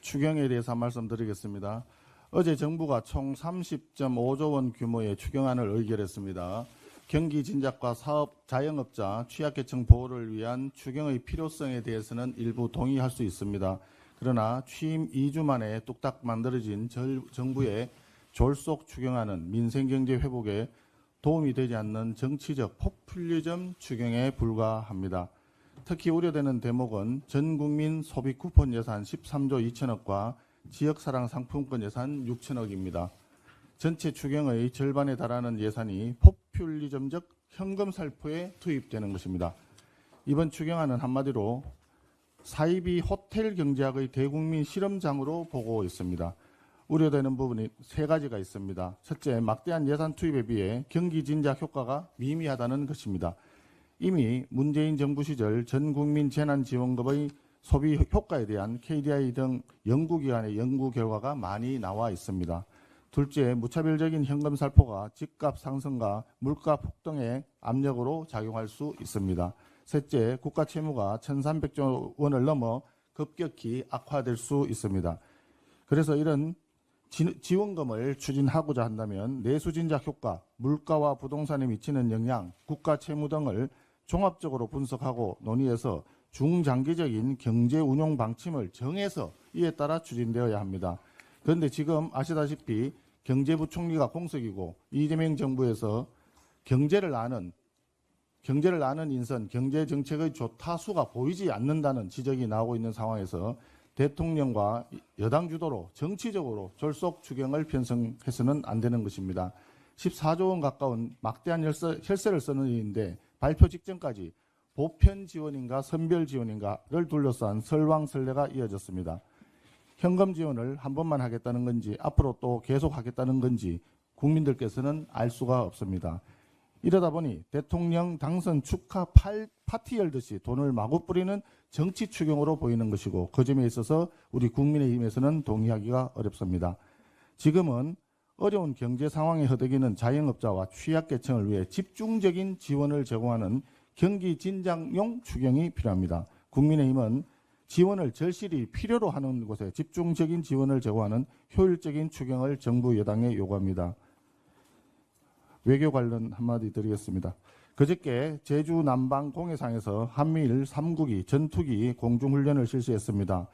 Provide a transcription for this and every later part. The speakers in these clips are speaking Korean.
추경에 대해서 한 말씀 드리겠습니다. 어제 정부가 총 30.5조 원 규모의 추경안을 의결했습니다. 경기 진작과 사업 자영업자 취약계층 보호를 위한 추경의 필요성에 대해서는 일부 동의할 수 있습니다. 그러나 취임 2주 만에 뚝딱 만들어진 정부의 졸속 추경안은 민생경제 회복에 도움이 되지 않는 정치적 포퓰리즘 추경에 불과합니다. 특히 우려되는 대목은 전국민 소비 쿠폰 예산 13조 2천억과 지역사랑 상품권 예산 6천억입니다. 전체 추경의 절반에 달하는 예산이 포퓰리즘적 현금 살포에 투입되는 것입니다. 이번 추경안은 한마디로 사이비 호텔 경제학의 대국민 실험장으로 보고 있습니다. 우려되는 부분이 세 가지가 있습니다. 첫째, 막대한 예산 투입에 비해 경기 진작 효과가 미미하다는 것입니다. 이미 문재인 정부 시절 전국민 재난지원금의 소비 효과에 대한 KDI 등 연구기관의 연구 결과가 많이 나와 있습니다. 둘째, 무차별적인 현금 살포가 집값 상승과 물가 폭등의 압력으로 작용할 수 있습니다. 셋째, 국가 채무가 1,300조 원을 넘어 급격히 악화될 수 있습니다. 그래서 이런 지원금을 추진하고자 한다면 내수진작 효과, 물가와 부동산에 미치는 영향, 국가 채무 등을 종합적으로 분석하고 논의해서 중장기적인 경제 운용 방침을 정해서 이에 따라 추진되어야 합니다. 그런데 지금 아시다시피 경제부총리가 공석이고 이재명 정부에서 경제를 아는 인선, 경제정책의 조타수가 보이지 않는다는 지적이 나오고 있는 상황에서 대통령과 여당 주도로 정치적으로 졸속 추경을 편성해서는 안 되는 것입니다. 14조 원 가까운 막대한 혈세를 쓰는 일인데 발표 직전까지 보편 지원인가 선별 지원인가를 둘러싼 설왕설래가 이어졌습니다. 현금 지원을 한 번만 하겠다는 건지 앞으로 또 계속 하겠다는 건지 국민들께서는 알 수가 없습니다. 이러다 보니 대통령 당선 축하 파티 열듯이 돈을 마구 뿌리는 정치 추경으로 보이는 것이고 그 점에 있어서 우리 국민의힘에서는 동의하기가 어렵습니다. 지금은 어려운 경제 상황에 허덕이는 자영업자와 취약계층을 위해 집중적인 지원을 제공하는 경기 진작용 추경이 필요합니다. 국민의힘은 지원을 절실히 필요로 하는 곳에 집중적인 지원을 제공하는 효율적인 추경을 정부 여당에 요구합니다. 외교 관련 한마디 드리겠습니다. 그저께 제주 남방 공해상에서 한미일 3국이 전투기 공중훈련을 실시했습니다.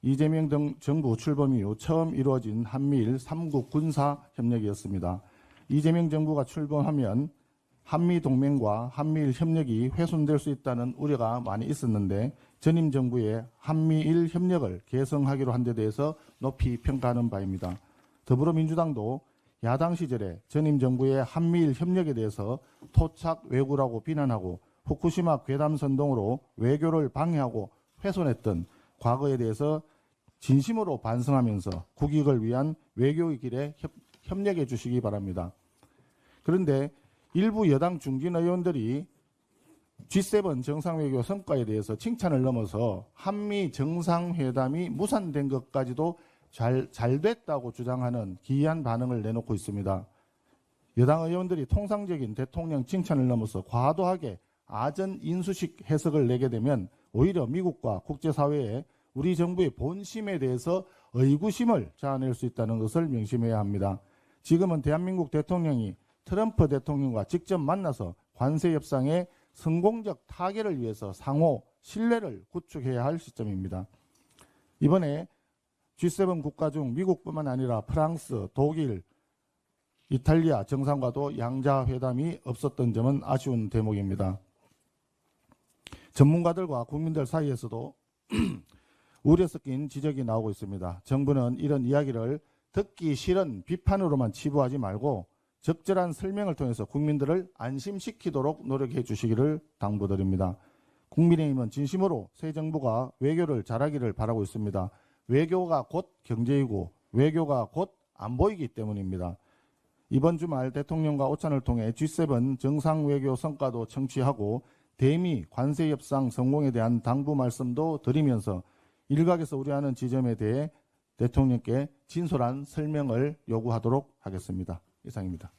이재명 정부 출범 이후 처음 이루어진 한미일 3국 군사협력이었습니다. 이재명 정부가 출범하면 한미동맹과 한미일 협력이 훼손될 수 있다는 우려가 많이 있었는데 전임 정부의 한미일 협력을 개성하기로 한 데 대해서 높이 평가하는 바입니다. 더불어민주당도 야당 시절에 전임 정부의 한미일 협력에 대해서 토착 왜구라고 비난하고 후쿠시마 괴담 선동으로 외교를 방해하고 훼손했던 과거에 대해서 진심으로 반성하면서 국익을 위한 외교의 길에 협력해 주시기 바랍니다. 그런데 일부 여당 중진 의원들이 G7 정상외교 성과에 대해서 칭찬을 넘어서 한미 정상회담이 무산된 것까지도 잘 됐다고 주장하는 기이한 반응을 내놓고 있습니다. 여당 의원들이 통상적인 대통령 칭찬을 넘어서 과도하게 아전 인수식 해석을 내게 되면 오히려 미국과 국제사회에 우리 정부의 본심에 대해서 의구심을 자아낼 수 있다는 것을 명심해야 합니다. 지금은 대한민국 대통령이 트럼프 대통령과 직접 만나서 관세 협상의 성공적 타결을 위해서 상호 신뢰를 구축해야 할 시점입니다. 이번에 G7 국가 중 미국뿐만 아니라 프랑스, 독일, 이탈리아 정상과도 양자 회담이 없었던 점은 아쉬운 대목입니다. 전문가들과 국민들 사이에서도 우려 섞인 지적이 나오고 있습니다. 정부는 이런 이야기를 듣기 싫은 비판으로만 치부하지 말고 적절한 설명을 통해서 국민들을 안심시키도록 노력해 주시기를 당부드립니다. 국민의힘은 진심으로 새 정부가 외교를 잘하기를 바라고 있습니다. 외교가 곧 경제이고 외교가 곧 안보이기 때문입니다. 이번 주말 대통령과 오찬을 통해 G7 정상외교 성과도 청취하고 대미 관세협상 성공에 대한 당부 말씀도 드리면서 일각에서 우려하는 지점에 대해 대통령께 진솔한 설명을 요구하도록 하겠습니다. 이상입니다.